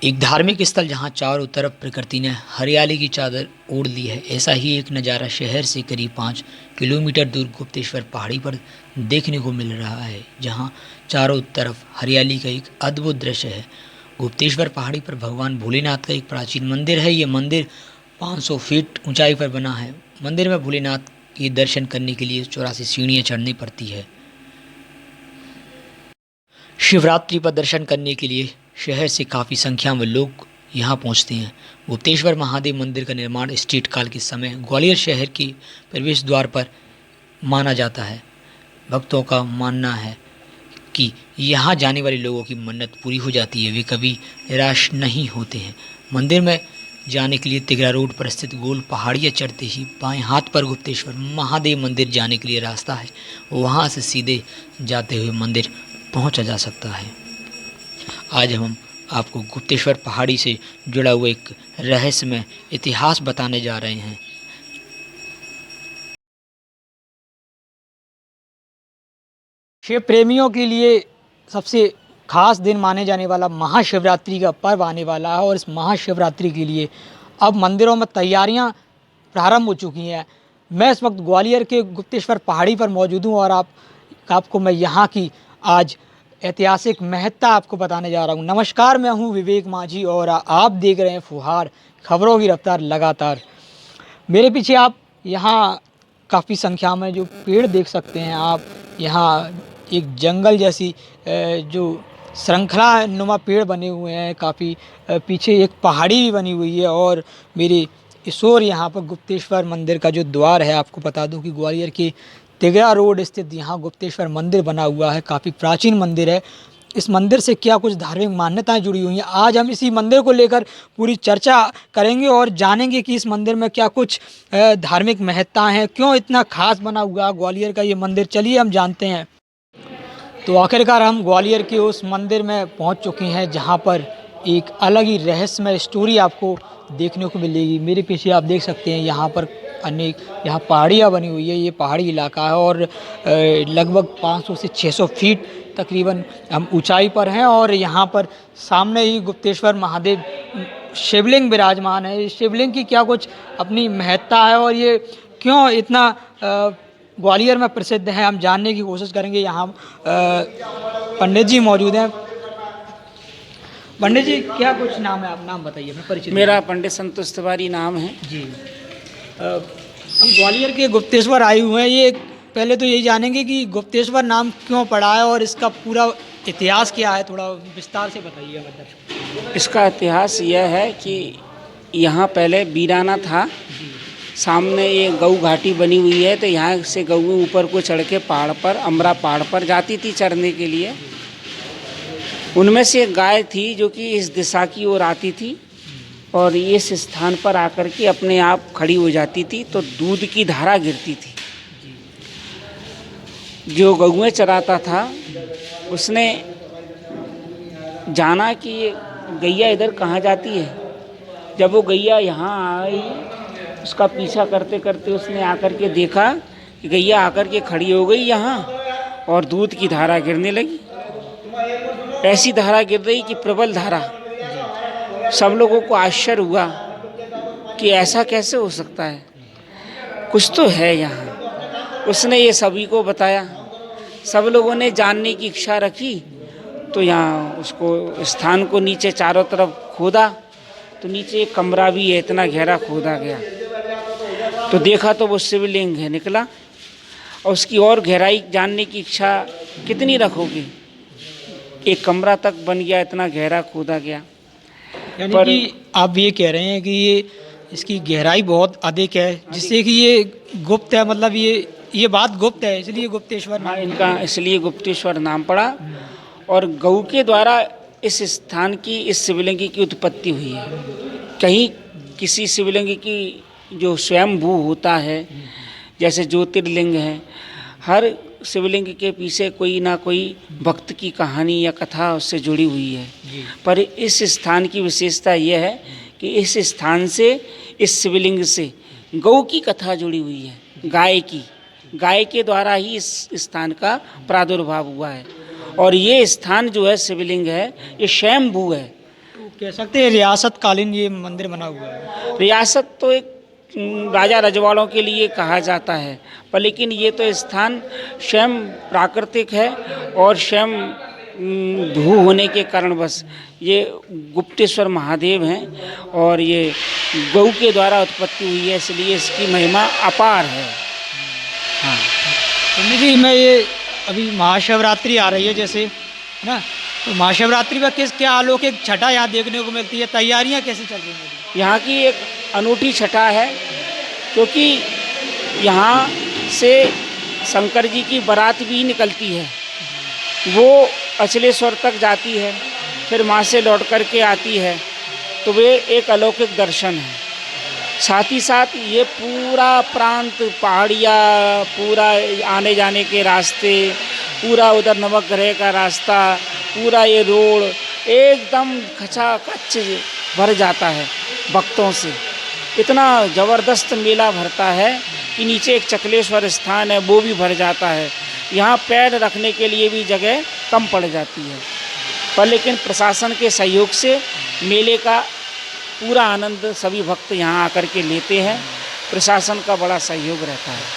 एक धार्मिक स्थल जहां चारों तरफ प्रकृति ने हरियाली की चादर ओढ़ ली है, ऐसा ही एक नज़ारा शहर से करीब 5 किलोमीटर दूर गुप्तेश्वर पहाड़ी पर देखने को मिल रहा है, जहां चारों तरफ हरियाली का एक अद्भुत दृश्य है। गुप्तेश्वर पहाड़ी पर भगवान भोलेनाथ का एक प्राचीन मंदिर है। ये मंदिर 500 फीट ऊंचाई पर बना है। मंदिर में भोलेनाथ के दर्शन करने के लिए 84 सीढ़ियाँ चढ़नी पड़ती है। शिवरात्रि पर दर्शन करने के लिए शहर से काफ़ी संख्या में लोग यहाँ पहुँचते हैं। गुप्तेश्वर महादेव मंदिर का निर्माण स्टेट काल के समय ग्वालियर शहर के प्रवेश द्वार पर माना जाता है। भक्तों का मानना है कि यहाँ जाने वाले लोगों की मन्नत पूरी हो जाती है, वे कभी निराश नहीं होते हैं। मंदिर में जाने के लिए तिगरा रोड पर स्थित गोल पहाड़ियाँ चढ़ते ही बाएं हाथ पर गुप्तेश्वर महादेव मंदिर जाने के लिए रास्ता है। वहाँ से सीधे जाते हुए मंदिर पहुँचा जा सकता है। आज हम आपको गुप्तेश्वर पहाड़ी से जुड़ा हुआ एक रहस्यमय इतिहास बताने जा रहे हैं। शिव प्रेमियों के लिए सबसे खास दिन माने जाने वाला महाशिवरात्रि का पर्व आने वाला है और इस महाशिवरात्रि के लिए अब मंदिरों में तैयारियां प्रारंभ हो चुकी हैं। मैं इस वक्त ग्वालियर के गुप्तेश्वर पहाड़ी पर मौजूद हूं और आपको मैं यहां की आज ऐतिहासिक महत्ता आपको बताने जा रहा हूं। नमस्कार, मैं हूं विवेक माझी और आप देख रहे हैं फुहार, खबरों की रफ्तार लगातार। मेरे पीछे आप यहाँ काफ़ी संख्या में जो पेड़ देख सकते हैं आप, यहाँ एक जंगल जैसी जो श्रृंखला नुमा पेड़ बने हुए हैं। काफ़ी पीछे एक पहाड़ी भी बनी हुई है और मेरी इस ओर यहाँ पर गुप्तेश्वर मंदिर का जो द्वार है। आपको बता दूं कि ग्वालियर के तिगरा रोड स्थित यहाँ गुप्तेश्वर मंदिर बना हुआ है। काफ़ी प्राचीन मंदिर है। इस मंदिर से क्या कुछ धार्मिक मान्यताएं जुड़ी हुई हैं, आज हम इसी मंदिर को लेकर पूरी चर्चा करेंगे और जानेंगे कि इस मंदिर में क्या कुछ धार्मिक महत्ताएं हैं, क्यों इतना खास बना हुआ ग्वालियर का ये मंदिर। चलिए हम जानते हैं। तो आखिरकार हम ग्वालियर के उस मंदिर में पहुंच चुके हैं जहां पर एक अलग ही रहस्यमय स्टोरी आपको देखने को मिलेगी। मेरे पीछे आप देख सकते हैं यहाँ पर अनेक यहाँ पहाड़ियाँ बनी हुई है। ये पहाड़ी इलाका है और लगभग 500 से 600 फीट तकरीबन हम ऊंचाई पर हैं और यहाँ पर सामने ही गुप्तेश्वर महादेव शिवलिंग विराजमान है। इस शिवलिंग की क्या कुछ अपनी महत्ता है और ये क्यों इतना ग्वालियर में प्रसिद्ध है, हम जानने की कोशिश करेंगे। यहाँ पंडित जी मौजूद हैं। पंडित जी, क्या कुछ नाम है, आप नाम बताइए, अपना परिचय। मेरा पंडित संतोष तिवारी नाम है जी। हम ग्वालियर के गुप्तेश्वर आए हुए हैं। ये पहले तो यही जानेंगे कि गुप्तेश्वर नाम क्यों पड़ा है और इसका पूरा इतिहास क्या है, थोड़ा विस्तार से बताइए मतलब। इसका इतिहास यह है कि यहाँ पहले वीराना था। सामने ये गऊ घाटी बनी हुई है, तो यहाँ से गऊ ऊपर को चढ़ के पहाड़ पर, अमरा पहाड़ पर जाती थी चरने के लिए। उनमें से एक गाय थी जो कि इस दिशा की ओर आती थी और इस स्थान पर आकर के अपने आप खड़ी हो जाती थी, तो दूध की धारा गिरती थी। जो गऊएं चराता था उसने जाना कि ये गैया इधर कहाँ जाती है। जब वो गैया यहाँ आई, उसका पीछा करते करते उसने आकर के देखा कि गैया आकर के खड़ी हो गई यहाँ और दूध की धारा गिरने लगी। ऐसी धारा गिर रही कि प्रबल धारा। सब लोगों को आश्चर्य हुआ कि ऐसा कैसे हो सकता है, कुछ तो है यहाँ। उसने ये सभी को बताया। सब लोगों ने जानने की इच्छा रखी, तो यहाँ उसको स्थान को नीचे चारों तरफ खोदा, तो नीचे एक कमरा भी है, इतना गहरा खोदा गया। तो देखा तो वो शिवलिंग है निकला। और उसकी और गहराई जानने की इच्छा कितनी रखोगे, एक कमरा तक बन गया, इतना गहरा खोदा गया। यानी कि आप ये कह रहे हैं कि ये इसकी गहराई बहुत अधिक है, जिससे कि ये गुप्त है, मतलब ये बात गुप्त है, इसलिए गुप्तेश्वर नाम इनका इसलिए गुप्तेश्वर नाम पड़ा। और गऊ के द्वारा इस स्थान की, इस शिवलिंग की उत्पत्ति हुई है। कहीं किसी शिवलिंग की जो स्वयंभू होता है, जैसे ज्योतिर्लिंग है, हर शिवलिंग के पीछे कोई ना कोई भक्त की कहानी या कथा उससे जुड़ी हुई है। पर इस स्थान की विशेषता यह है कि इस स्थान से, इस शिवलिंग से गौ की कथा जुड़ी हुई है, गाय के द्वारा ही इस स्थान का प्रादुर्भाव हुआ है। और ये स्थान जो है शिवलिंग है, ये स्वयंभू है। कह सकते हैं रियासत कालीन ये मंदिर बना हुआ है। रियासत तो एक राजा रजवाड़ों के लिए कहा जाता है, पर लेकिन ये तो स्थान स्वयं प्राकृतिक है और स्वयं भू होने के कारण बस ये गुप्तेश्वर महादेव हैं और ये गऊ के द्वारा उत्पत्ति हुई है, इसलिए इसकी महिमा अपार है। हाँ। पंडित जी, मैं ये अभी महाशिवरात्रि आ रही है जैसे, है ना, तो महाशिवरात्रि में क्या अलौकिक छटा यहाँ देखने को मिलती है, तैयारियाँ कैसे चल रही हैं? यहाँ की एक अनूठी छटा है, क्योंकि यहाँ से शंकर जी की बारात भी निकलती है, वो अचलेश्वर तक जाती है, फिर वहाँ से लौट कर के आती है, तो वे एक अलौकिक दर्शन है। साथ ही साथ ये पूरा प्रांत, पहाड़ियाँ, पूरा आने जाने के रास्ते, पूरा उधर नवग्रह का रास्ता, पूरा ये रोड एकदम खचाखच भर जाता है भक्तों से। इतना ज़बरदस्त मेला भरता है कि नीचे एक चकलेश्वर स्थान है, वो भी भर जाता है। यहाँ पैर रखने के लिए भी जगह कम पड़ जाती है, पर लेकिन प्रशासन के सहयोग से मेले का पूरा आनंद सभी भक्त यहाँ आकर के लेते हैं। प्रशासन का बड़ा सहयोग रहता है।